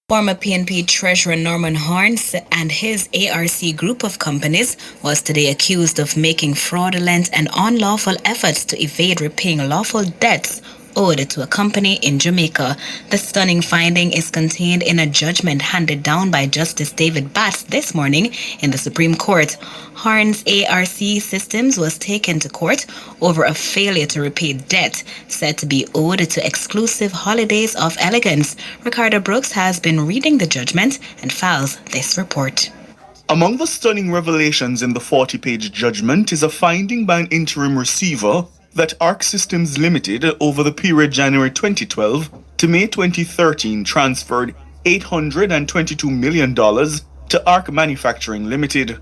Former PNP Treasurer Norman Horne and his ARC group of companies was today accused of making fraudulent and unlawful efforts to evade repaying lawful debts owed to a company in Jamaica. The stunning finding is contained in a judgment handed down by Justice David Batts this morning in the Supreme Court. Horne's ARC Systems was taken to court over a failure to repay debt said to be owed to Exclusive Holidays of Elegance. Ricardo Brooks has been reading the judgment and files this report. Among the stunning revelations in the 40-page judgment is a finding by an interim receiver that ARC Systems Limited, over the period January 2012 to May 2013, transferred $822 million to ARC Manufacturing Limited.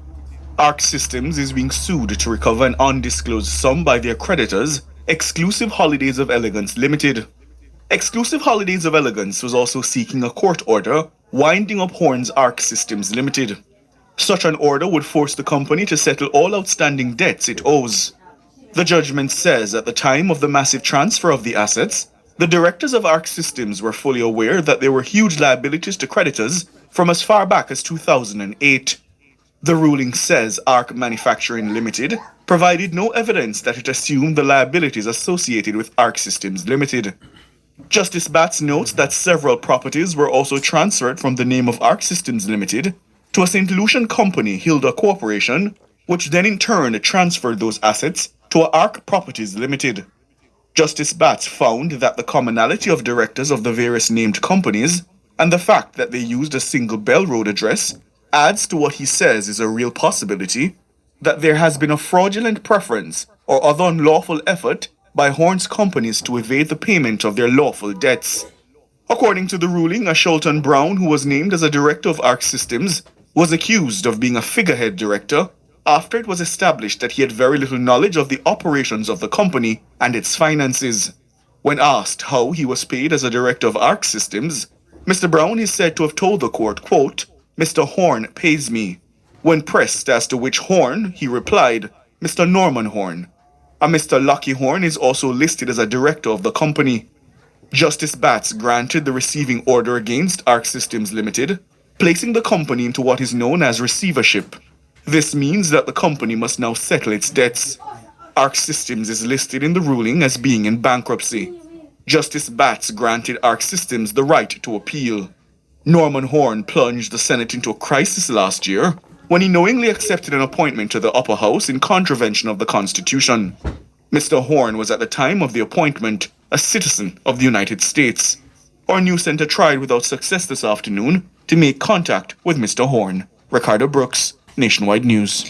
ARC Systems is being sued to recover an undisclosed sum by their creditors, Exclusive Holidays of Elegance Limited. Exclusive Holidays of Elegance was also seeking a court order winding up Horne's ARC Systems Limited. Such an order would force the company to settle all outstanding debts it owes. The judgment says at the time of the massive transfer of the assets, the directors of ARC Systems were fully aware that there were huge liabilities to creditors from as far back as 2008. The ruling says ARC Manufacturing Limited provided no evidence that it assumed the liabilities associated with ARC Systems Limited. Justice Batts notes that several properties were also transferred from the name of ARC Systems Limited to a St. Lucian company, Hilda Corporation, which then in turn transferred those assets to ARC Properties Limited. Justice Batts found that the commonality of directors of the various named companies and the fact that they used a single Bell Road address adds to what he says is a real possibility that there has been a fraudulent preference or other unlawful effort by Horne's companies to evade the payment of their lawful debts. According to the ruling, Ashulton Brown, who was named as a director of ARC Systems, was accused of being a figurehead director after it was established that he had very little knowledge of the operations of the company and its finances. When asked how he was paid as a director of ARC Systems, Mr. Brown is said to have told the court, quote, "Mr. Horne pays me." When pressed as to which Horne, he replied, "Mr. Norman Horne." A Mr. Lucky Horne is also listed as a director of the company. Justice Batts granted the receiving order against ARC Systems Limited, placing the company into what is known as receivership. This means that the company must now settle its debts. ARC Systems is listed in the ruling as being in bankruptcy. Justice Batts granted ARC Systems the right to appeal. Norman Horne plunged the Senate into a crisis last year when he knowingly accepted an appointment to the upper house in contravention of the Constitution. Mr. Horne was at the time of the appointment a citizen of the United States. Our news center tried without success this afternoon to make contact with Mr. Horne. Ricardo Brooks, Nationwide News.